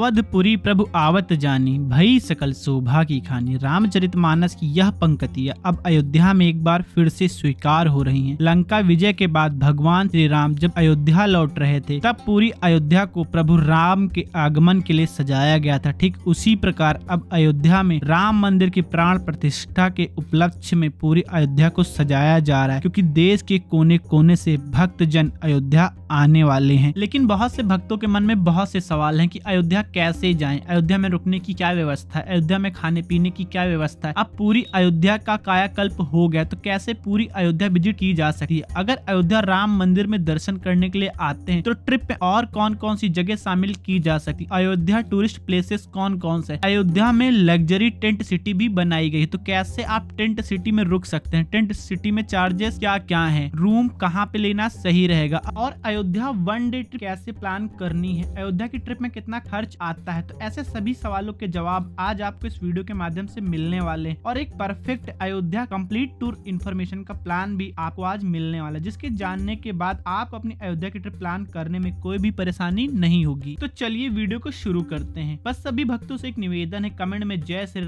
अवधपुरी प्रभु आवत जानी, भई सकल शोभा की खानी। रामचरितमानस की यह पंक्तियां अब अयोध्या में एक बार फिर से स्वीकार हो रही हैं। लंका विजय के बाद भगवान श्री राम जब अयोध्या लौट रहे थे तब पूरी अयोध्या को प्रभु राम के आगमन के लिए सजाया गया था। ठीक उसी प्रकार अब अयोध्या में राम मंदिर की प्राण प्रतिष्ठा के उपलक्ष्य में पूरी अयोध्या को सजाया जा रहा है, क्योंकि देश के कोने कोने से भक्त जन अयोध्या आने वाले हैं। लेकिन बहुत से भक्तों के मन में बहुत से सवाल हैं कि अयोध्या कैसे जाएं, अयोध्या में रुकने की क्या व्यवस्था है, अयोध्या में खाने पीने की क्या व्यवस्था है। अब पूरी अयोध्या का कायाकल्प हो गया तो कैसे पूरी अयोध्या विजिट की जा सकती है। अगर अयोध्या राम मंदिर में दर्शन करने के लिए आते हैं तो ट्रिप में और कौन कौन सी जगह शामिल की जा सकती, अयोध्या टूरिस्ट प्लेसेस कौन कौन से। अयोध्या में लग्जरी टेंट सिटी भी बनाई गई, तो कैसे आप टेंट सिटी में रुक सकते हैं, टेंट सिटी में चार्जेस क्या क्या है, रूम कहाँ पे लेना सही रहेगा, और अयोध्या वन डे ट्रिप कैसे प्लान करनी है, अयोध्या की ट्रिप में कितना खर्च आता है। तो ऐसे सभी सवालों के जवाब आज आपको इस वीडियो के माध्यम से मिलने वाले हैं, और एक perfect Ayodhya complete tour information का प्लान भी आपको आज मिलने वाला है, जिसके जानने के बाद आप अपनी अयोध्या की ट्रिप प्लान करने में कोई भी परेशानी नहीं होगी। तो चलिए वीडियो को शुरू करते हैं। बस सभी भक्तों से एक निवेदन है, कमेंट में जय श्री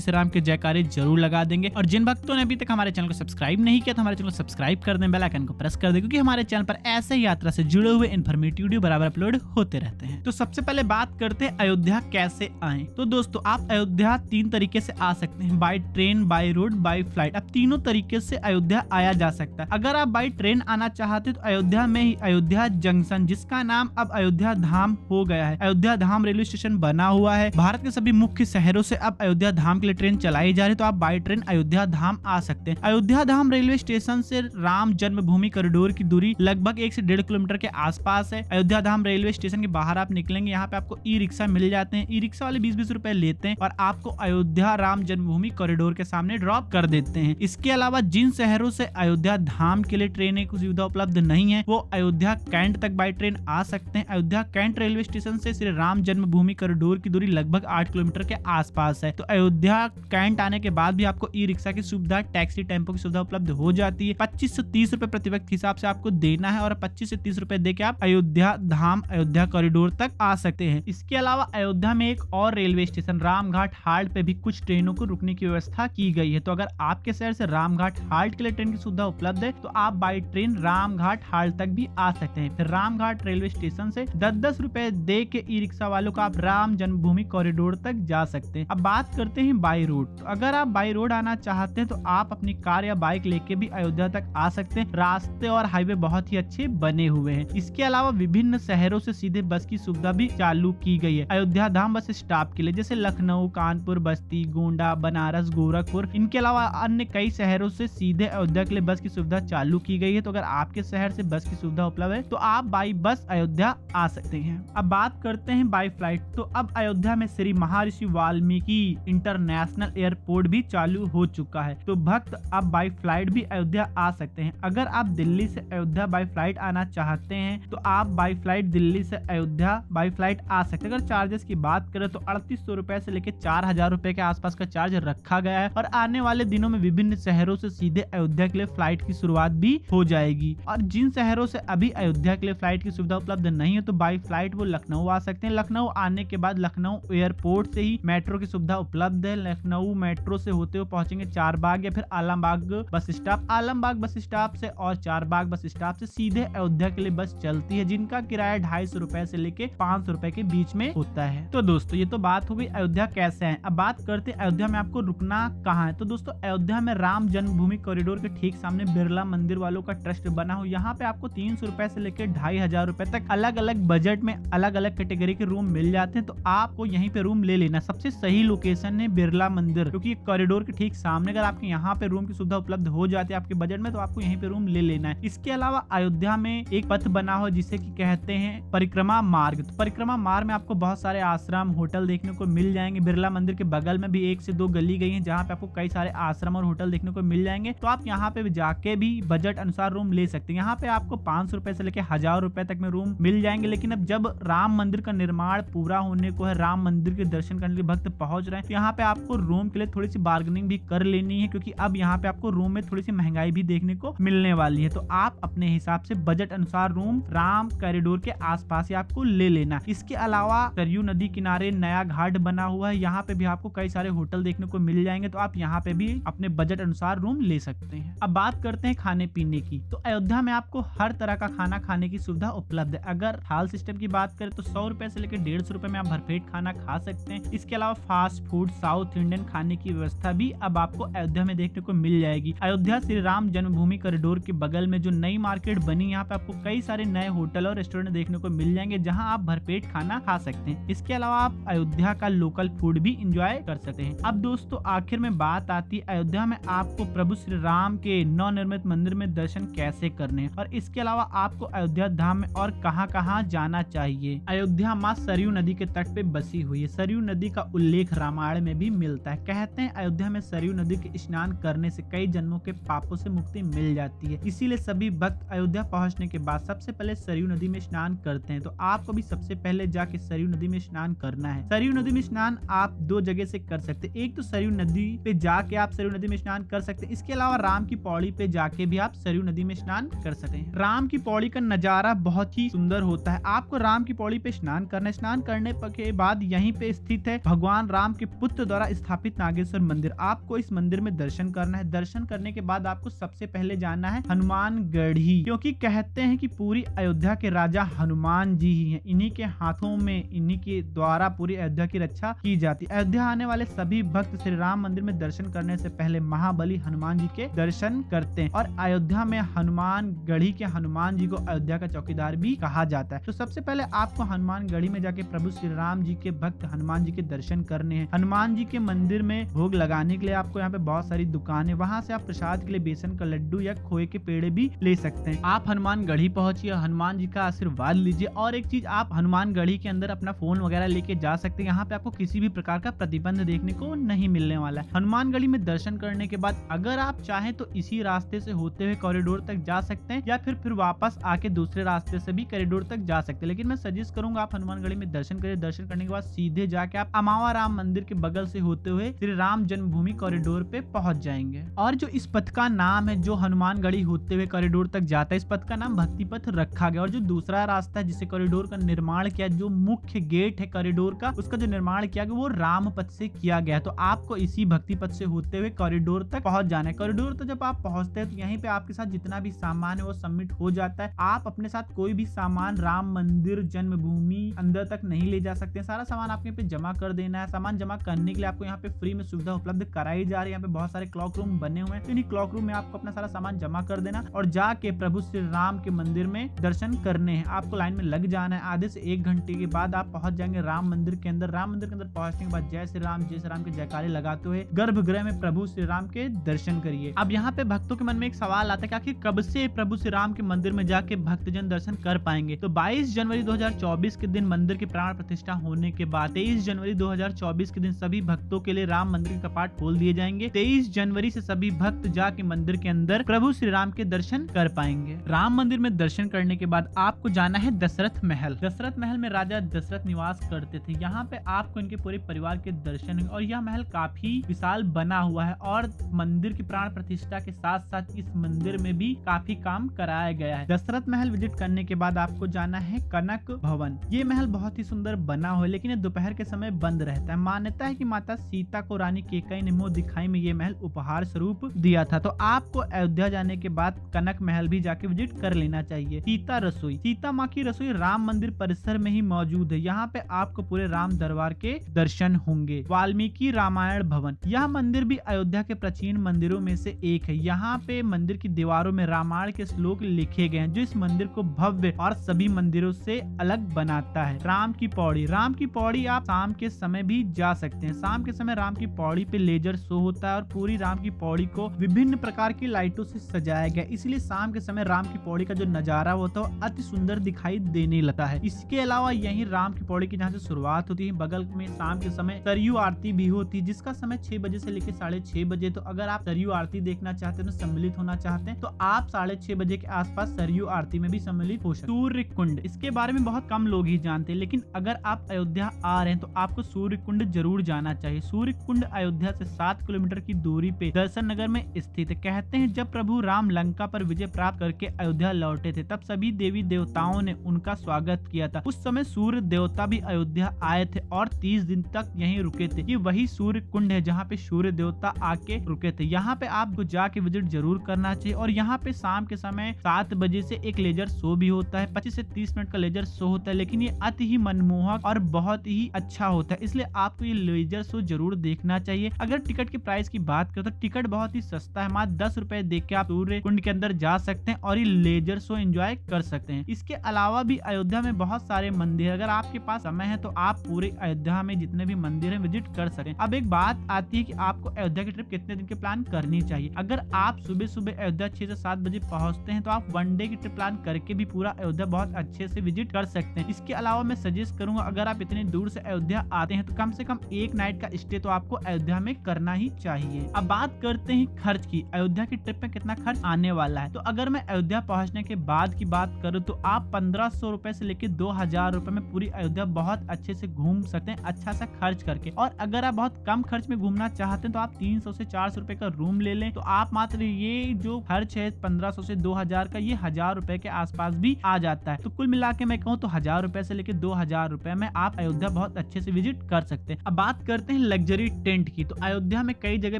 राम के जयकारे जरूर लगा देंगे, और जिन भक्तों ने अभी तक हमारे चैनल को सब्सक्राइब नहीं किया तो हमारे चैनल को सब्सक्राइब कर दें, बेल आइकन को प्रेस कर दें, क्योंकि हमारे चैनल पर ऐसे ही यात्रा से जुड़े हुए इन्फॉर्मेटिव वीडियो बराबर अपलोड होते रहते हैं। तो सबसे पहले बात करते हैं अयोध्या कैसे आए। तो दोस्तों आप अयोध्या 3 तरीके से आ सकते हैं, by train, by road, by flight. अब तीनों तरीके से अयोध्या आया जा सकता है। अगर आप बाय ट्रेन आना चाहते तो अयोध्या में ही अयोध्या जंक्शन, जिसका नाम अब अयोध्या धाम हो गया है, अयोध्या धाम रेलवे स्टेशन बना हुआ है। भारत के सभी मुख्य शहरों से अब अयोध्या धाम के लिए ट्रेन चलाई जा रही है, तो आप बाय ट्रेन अयोध्या धाम आ सकते हैं। अयोध्या धाम रेलवे स्टेशन से राम जन्मभूमि कॉरिडोर की दूरी लगभग 1 से 1.5 किलोमीटर के आसपास है। अयोध्या धाम रेलवे स्टेशन के बाहर आप निकलेंगे, यहाँ पे आपको ई रिक्शा मिल जाते हैं। ई रिक्शा वाले 20-20 रुपए लेते हैं और आपको अयोध्या राम जन्मभूमि कॉरिडोर के सामने ड्रॉप कर देते हैं। इसके अलावा जिन शहरों से अयोध्या धाम के लिए ट्रेन की सुविधा उपलब्ध नहीं है वो अयोध्या कैंट तक बाय ट्रेन आ सकते हैं। अयोध्या कैंट रेलवे स्टेशन से श्री राम जन्मभूमि कॉरिडोर की दूरी लगभग 8 किलोमीटर के आसपास है। तो अयोध्या कैंट आने के बाद भी आपको ई रिक्शा की सुविधा, टैक्सी, टेम्पो की सुविधा उपलब्ध हो जाती है। 25 से 30 रुपए प्रति व्यक्ति हिसाब से आपको देना है, और 25 से 30 रुपए देके आप अयोध्या धाम, अयोध्या कॉरिडोर तक आ सकते हैं। इसके अलावा अयोध्या में एक और रेलवे स्टेशन रामघाट हाल्ट पे भी कुछ ट्रेनों को रुकने की व्यवस्था की गई है। तो अगर आपके शहर से रामघाट हाल्ट के लिए ट्रेन की सुविधा उपलब्ध है तो आप बाई ट्रेन रामघाट हाल्ट तक भी आ सकते हैं। फिर रामघाट रेलवे स्टेशन से 10-10 रुपए दे के ई रिक्शा वालों का आप राम जन्मभूमि कॉरिडोर तक जा सकते हैं। अब बात करते हैं बाई रोड। तो अगर आप बाई रोड आना चाहते हैं तो आप अपनी कार या बाइक लेके भी अयोध्या तक आ सकते हैं। रास्ते और हाईवे बहुत ही अच्छे बने हुए हैं। इसके अलावा विभिन्न शहरों से सीधे बस की सुविधा भी चालू की गई है अयोध्या धाम बस स्टॉप के लिए, जैसे लखनऊ, कानपुर, बस्ती, गोंडा, बनारस, गोरखपुर। इनके अलावा अन्य कई शहरों से सीधे अयोध्या के लिए बस की सुविधा चालू की गई है। तो अगर आपके शहर से बस की सुविधा उपलब्ध है तो आप बाई बस अयोध्या आ सकते हैं। अब बात करते हैं बाई फ्लाइट। तो अब अयोध्या में श्री महर्षि वाल्मीकि इंटरनेशनल एयरपोर्ट भी चालू हो चुका है, तो भक्त अब बाई फ्लाइट भी अयोध्या आ सकते हैं। अगर आप दिल्ली से अयोध्या बाई फ्लाइट आना चाहते हैं तो आप बाई फ्लाइट दिल्ली से अयोध्या बाई फ्लाइट आ सकते हैं। अगर चार्जेस की बात करें तो 3800 रुपए से लेकर 4000 रुपए के आसपास का चार्ज रखा गया है, और आने वाले दिनों में विभिन्न शहरों से सीधे अयोध्या के लिए फ्लाइट की शुरुआत भी हो जाएगी। और जिन शहरों से अभी अयोध्या के लिए फ्लाइट की सुविधा उपलब्ध नहीं है तो बाई फ्लाइट वो लखनऊ आ सकते हैं। लखनऊ आने के बाद लखनऊ एयरपोर्ट से ही मेट्रो की सुविधा उपलब्ध है। लखनऊ मेट्रो से होते हुए पहुंचेंगे चारबाग या फिर Alambagh bus stop. Alambagh bus stop से और चारबाग बस स्टॉप से सीधे अयोध्या के लिए बस चलती है, जिनका किराया 250 रुपए से लेके 500 रुपए के बीच में होता है। तो दोस्तों ये तो बात हो गई अयोध्या कैसे है। अब बात करते हैं अयोध्या में आपको रुकना कहाँ है। तो दोस्तों अयोध्या में राम जन्मभूमि कॉरिडोर के ठीक सामने बिरला मंदिर वालों का ट्रस्ट बना हो, यहाँ पे आपको 300 रुपए से लेकर 2500 रुपए तक अलग अलग बजट में अलग अलग कैटेगरी के रूम मिल जाते हैं। तो आपको यहीं पे रूम ले लेना। सबसे सही लोकेशन है बिरला मंदिर, क्योंकि कॉरिडोर के ठीक सामने अगर आपके यहाँ पे रूम की सुविधा उपलब्ध हो जाती है आपके बजट में तो आपको यहीं पे रूम ले लेना है। इसके अलावा अयोध्या में एक पथ बना हो जिसे की कहते हैं परिक्रमा मार्ग। तो परिक्रमा मार्ग में आपको बहुत सारे आश्रम, होटल देखने को मिल जाएंगे। बिरला मंदिर के बगल में भी 1 से 2 गली गई हैं जहाँ पे आपको कई सारे आश्रम और होटल देखने को मिल जाएंगे। तो आप यहाँ पे जाके भी बजट अनुसार रूम ले सकते हैं। यहाँ पे आपको 500 रुपए से लेके 1000 रुपए तक में रूम मिल जाएंगे। लेकिन अब जब राम मंदिर का निर्माण पूरा होने को है, राम मंदिर के दर्शन करने के भक्त पहुंच रहे हैं, तो यहाँ पे आपको रूम के लिए थोड़ी सी बार्गेनिंग भी कर लेनी है, क्योंकि अब यहाँ पे आपको रूम में थोड़ी सी महंगाई भी देखने को मिलने वाली है। तो आप अपने हिसाब से बजट अनुसार रूम राम कॉरिडोर के आसपास ही आपको ले लेना। इसके अलावा अलावा सरयू नदी किनारे नया घाट बना हुआ है, यहाँ पे भी आपको कई सारे होटल देखने को मिल जाएंगे, तो आप यहाँ पे भी अपने बजट अनुसार रूम ले सकते हैं। अब बात करते हैं खाने पीने की। तो अयोध्या में आपको हर तरह का खाना खाने की सुविधा उपलब्ध है। अगर थाल सिस्टम की बात करें तो 100 रुपए से लेकर 150 रुपए में आप भरपेट खाना खा सकते हैं। इसके अलावा फास्ट फूड साउथ इंडियन खाने की व्यवस्था भी अब आपको अयोध्या में देखने को मिल जाएगी। अयोध्या श्री राम जन्मभूमि कॉरिडोर के बगल में जो नई मार्केट बनी, यहाँ पे आपको कई सारे नए होटल और रेस्टोरेंट देखने को मिल जाएंगे, जहाँ आप भरपेट खाना खा सकते हैं। इसके अलावा आप अयोध्या का लोकल फूड भी इंजॉय कर सकते हैं। अब दोस्तों आखिर में बात आती है अयोध्या में आपको प्रभु श्री राम के नवनिर्मित मंदिर में दर्शन कैसे करने हैं, और इसके अलावा आपको अयोध्या धाम में और कहां जाना चाहिए। अयोध्या माँ सरयू नदी के तट पे बसी हुई है। सरयू नदी का उल्लेख रामायण में भी मिलता है। कहते हैं अयोध्या में सरयू नदी के स्नान करने से कई जन्मों के पापों से मुक्ति मिल जाती है। इसीलिए सभी भक्त अयोध्या पहुंचने के बाद सबसे पहले सरयू नदी में स्नान करते हैं। तो आपको भी सबसे पहले जाके सरयू नदी में स्नान करना है। सरयू नदी में स्नान आप दो जगह से कर सकते हैं। एक तो सरयू नदी पे जाके आप सरयू नदी में स्नान कर सकते हैं। इसके अलावा राम की पौड़ी पे जाके भी आप सरयू नदी में स्नान कर सकते हैं। राम की पौड़ी का नजारा बहुत ही सुंदर होता है। आपको राम की पौड़ी पे स्नान करना है। स्नान करने के बाद यहीं पे स्थित है भगवान राम के पुत्र द्वारा स्थापित नागेश्वर मंदिर। आपको इस मंदिर में दर्शन करना है। दर्शन करने के बाद आपको सबसे पहले जाना है हनुमानगढ़ी, क्योंकि कहते हैं कि पूरी अयोध्या के राजा हनुमान जी ही हैं। इन्हीं के हाथों में, इन्हीं के द्वारा पूरी अयोध्या की रक्षा की जाती है। अयोध्या आने वाले सभी भक्त श्री राम मंदिर में दर्शन करने से पहले महाबली हनुमान जी के दर्शन करते हैं, और अयोध्या में हनुमानगढ़ी के हनुमान जी को अयोध्या का चौकीदार भी कहा जाता है। तो सबसे पहले आपको हनुमानगढ़ी में जाके प्रभु श्री राम जी के भक्त हनुमान जी के दर्शन करने हैं। हनुमान जी के मंदिर में भोग लगाने के लिए आपको यहाँ पे बहुत सारी दुकानें, वहां से आप प्रसाद के लिए बेसन का लड्डू या खोए के पेड़े भी ले सकते हैं। आप हनुमानगढ़ी पहुंचिए, हनुमान जी का आशीर्वाद लीजिए। और एक चीज, आप हनुमानगढ़ी के अंदर अपना फोन वगैरह लेके जा सकते हैं। यहाँ पे आपको किसी भी प्रकार का प्रतिबंध देखने को नहीं मिलने वाला है। हनुमानगढ़ी में दर्शन करने के बाद अगर आप चाहें तो इसी रास्ते से होते हुए कॉरिडोर तक जा सकते हैं, या फिर वापस आके दूसरे रास्ते से भी कॉरिडोर तक जा सकते हैं। लेकिन मैं सजेस्ट करूंगा आप हनुमानगढ़ी में दर्शन करें। दर्शन करने के बाद सीधे जाके आप अमावा राम मंदिर के बगल से होते हुए श्री राम जन्मभूमि कॉरिडोर पे पहुंच जाएंगे। और जो इस पथ का नाम है, जो हनुमानगढ़ी होते हुए कॉरिडोर तक जाता है, इस पथ का नाम भक्ति पथ रखा गया। और जो दूसरा रास्ता है जिसे कॉरिडोर का निर्माण किया, जो मुख्य गेट है कॉरिडोर का, उसका जो निर्माण किया गया वो राम पथ से किया गया। तो आपको इसी भक्ति पथ से होते हुए कॉरिडोर तक पहुंच जाना है। कॉरिडोर तो जब आप पहुंचते हैं तो यहीं पे आपके साथ जितना भी सामान है वो सबमिट हो जाता है। आप अपने साथ कोई भी सामान राम मंदिर जन्मभूमि अंदर तक नहीं ले जा सकते। सारा सामान आपके पे जमा कर देना है। सामान जमा करने के लिए आपको यहाँ पे फ्री में सुविधा उपलब्ध कराई जा रही है। यहाँ पे बहुत सारे क्लॉक रूम बने हुए हैं, तो इन्हीं क्लॉक रूम में आपको अपना सारा सामान जमा कर देना और जाके प्रभु श्री राम के मंदिर में दर्शन करने हैं। आपको लाइन में लग जाना है। आधे से 1 घंटे के बाद आप पहुंच जाएंगे राम मंदिर के अंदर। राम मंदिर के अंदर पहुंचने के बाद जय श्री राम के जयकारे लगाते हुए गर्भगृह में प्रभु श्री राम के दर्शन करिए। अब यहाँ पे भक्तों के मन में एक सवाल आता है कि आखिर कब से प्रभु श्री राम के मंदिर में जाके भक्तजन दर्शन कर पाएंगे। तो 22 जनवरी 2024 के दिन मंदिर की प्राण प्रतिष्ठा होने के बाद 23 जनवरी 2024 के दिन सभी भक्तों के लिए राम मंदिर के कपाट खोल दिए जाएंगे। 23 जनवरी से सभी भक्त जाके मंदिर के अंदर प्रभु श्री राम के दर्शन कर पाएंगे। राम मंदिर में दर्शन करने के बाद आपको जाना है दशरथ महल। दशरथ महल में राजा दशरथ निवास करते थे। यहाँ पे आपको इनके पूरे परिवार के दर्शन, और यह महल काफी विशाल बना हुआ है, और मंदिर की प्राण प्रतिष्ठा के साथ साथ इस मंदिर में भी काफी काम कराया गया है। दशरथ महल विजिट करने के बाद आपको जाना है कनक भवन। ये महल बहुत ही सुंदर बना हुआ है, लेकिन ये दोपहर के समय बंद रहता है। मान्यता है कि माता सीता को रानी केकई ने मोह दिखाई में ये महल उपहार स्वरूप दिया था। तो आपको अयोध्या जाने के बाद कनक महल भी जाके विजिट कर लेना चाहिए। सीता रसोई, सीता माँ की रसोई राम मंदिर परिसर में ही मौजूद है। यहाँ पे आपको पूरे राम दरबार के दर्शन होंगे। वाल्मीकि रामायण भवन, यह मंदिर भी अयोध्या के प्राचीन मंदिरों में से एक है। यहाँ पे मंदिर की दीवारों में रामायण के श्लोक लिखे गए हैं, जो इस मंदिर को भव्य और सभी मंदिरों से अलग बनाता है। राम की पौड़ी, राम की पौड़ी आप शाम के समय भी जा सकते हैं। शाम के समय राम की पौड़ी पे लेजर शो होता है, और पूरी राम की पौड़ी को विभिन्न प्रकार की लाइटों से सजाया गया, इसलिए शाम के समय राम की पौड़ी का जो नजारा होता है वो अति सुंदर दिखाई देने लगता है। इसके अलावा यही राम की पौड़ी की जहाँ से शुरुआत होती है, बगल में शाम के समय सरयू आरती भी होती है, जिसका समय 6 बजे से लेकर 6:30 बजे। तो अगर आप सरयू आरती देखना चाहते हैं, तो सम्मिलित होना चाहते हैं, तो आप 6:30 बजे के आसपास सरयू आरती में भी सम्मिलित हो सकते हैं। सूर्य कुंड, इसके बारे में बहुत कम लोग ही जानते हैं, लेकिन अगर आप अयोध्या आ रहे हैं तो आपको सूर्य कुंड जरूर जाना चाहिए। सूर्य कुंड अयोध्या से 7 किलोमीटर की दूरी पे दर्शन नगर में स्थित है। कहते हैं जब प्रभु राम लंका पर विजय प्राप्त करके अयोध्या लौटे थे, तब सभी देवी देवताओं ने उनका स्वागत किया था। उस समय सूर्य सूर्य देवता भी अयोध्या आए थे और 30 दिन तक यहीं रुके थे। ये वही सूर्य कुंड है जहाँ पे सूर्य देवता आके रुके थे। यहाँ पे आपको जाके विजिट जरूर करना चाहिए। और यहाँ पे शाम के समय 7 बजे से एक लेजर शो भी होता है, 25 से 30 मिनट का लेजर शो होता है, लेकिन ये अति ही मनमोहक और बहुत ही अच्छा होता है, इसलिए आपको ये लेजर शो जरूर देखना चाहिए। अगर टिकट की प्राइस की बात करें तो टिकट बहुत ही सस्ता है, मात्र 10 रुपए देख के आप सूर्य कुंड के अंदर जा सकते हैं और ये लेजर शो एंजॉय कर सकते हैं। इसके अलावा भी अयोध्या में बहुत सारे मंदिर, अगर आपके पास समय है तो आप पूरे अयोध्या में जितने भी मंदिर है विजिट कर सकते हैं। अब एक बात आती है कि आपको अयोध्या की ट्रिप कितने दिन के प्लान करनी चाहिए। अगर आप सुबह सुबह अयोध्या 6 से 7 बजे पहुंचते हैं तो आप 1 डे की ट्रिप प्लान करके भी पूरा अयोध्या बहुत अच्छे से विजिट कर सकते हैं। इसके अलावा मैं सजेस्ट करूंगा अगर आप इतनी दूर से अयोध्या आते हैं तो कम से कम एक नाइट का स्टे तो आपको अयोध्या में करना ही चाहिए। अब बात करते हैं खर्च की, अयोध्या की ट्रिप में कितना खर्च आने वाला है। तो अगर मैं अयोध्या पहुंचने के बाद की बात करूं तो आप 1500 रुपए से लेकर 2000 रुपए में पूरी अयोध्या बहुत अच्छे से घूम सकते हैं, अच्छा सा खर्च करके। और अगर आप बहुत कम खर्च में घूमना चाहते हैं तो आप 300 से 400 रुपए का रूम ले लें तो आप मात्र ये जो खर्च है 1500 से 2000 का, ये 1000 रुपए के आसपास भी आ जाता है। तो कुल मिला के मैं कहूँ तो 1000 रुपए से लेकर 2000 रुपए में आप अयोध्या बहुत अच्छे से विजिट कर सकते हैं। अब बात करते हैं लग्जरी टेंट की। तो अयोध्या में कई जगह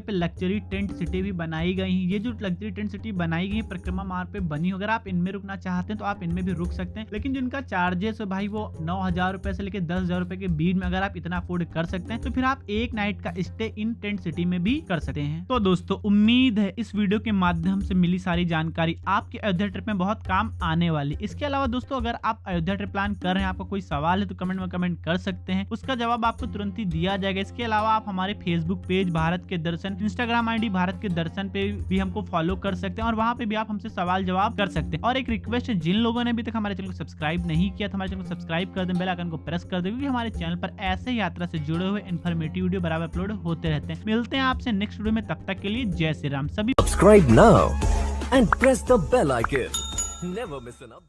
पे लग्जरी टेंट सिटी भी बनाई गई है। ये जो लग्जरी टेंट सिटी बनाई गई है परिक्रमा मार्ग पे बनी, अगर आप इनमें रुकना चाहते हैं तो आप इनमें भी रुक सकते हैं, लेकिन जिनका चार्जेस है भाई वो 9000 रुपए से लेकर 10,000 रुपए के बीच में, अगर आप इतना अफोर्ड कर सकते हैं तो फिर आप एक नाइट का स्टे इन टेंट सिटी में भी कर सकते हैं। तो दोस्तों उम्मीद है इस वीडियो के माध्यम से मिली सारी जानकारी आपके अयोध्या ट्रिप में बहुत काम आने वाली। इसके अलावा दोस्तों अगर आप अयोध्या ट्रिप प्लान कर रहे हैं, आपको कोई सवाल है तो कमेंट में कमेंट कर सकते हैं, उसका जवाब आपको तुरंत ही दिया जाएगा। इसके अलावा आप हमारे फेसबुक पेज भारत के दर्शन, इंस्टाग्राम आईडी भारत के दर्शन पे भी हमको फॉलो कर सकते हैं और वहाँ पे भी आप हमसे सवाल जवाब कर सकते हैं। और एक रिक्वेस्ट है, जिन लोगों ने अभी तक हमारे चैनल को सब्सक्राइब नहीं किया तो हमारे चैनल को सब्सक्राइब कर दें, बेल आइकन को प्रेस कर दें, क्योंकि हमारे चैनल पर ऐसे यात्रा से जुड़े हुए इन्फॉर्मेटिव वीडियो बराबर अपलोड होते रहते हैं। मिलते हैं आपसे नेक्स्ट वीडियो में, तब तक के लिए जय श्री राम। सभी Subscribe now and press the bell icon. Never miss an update.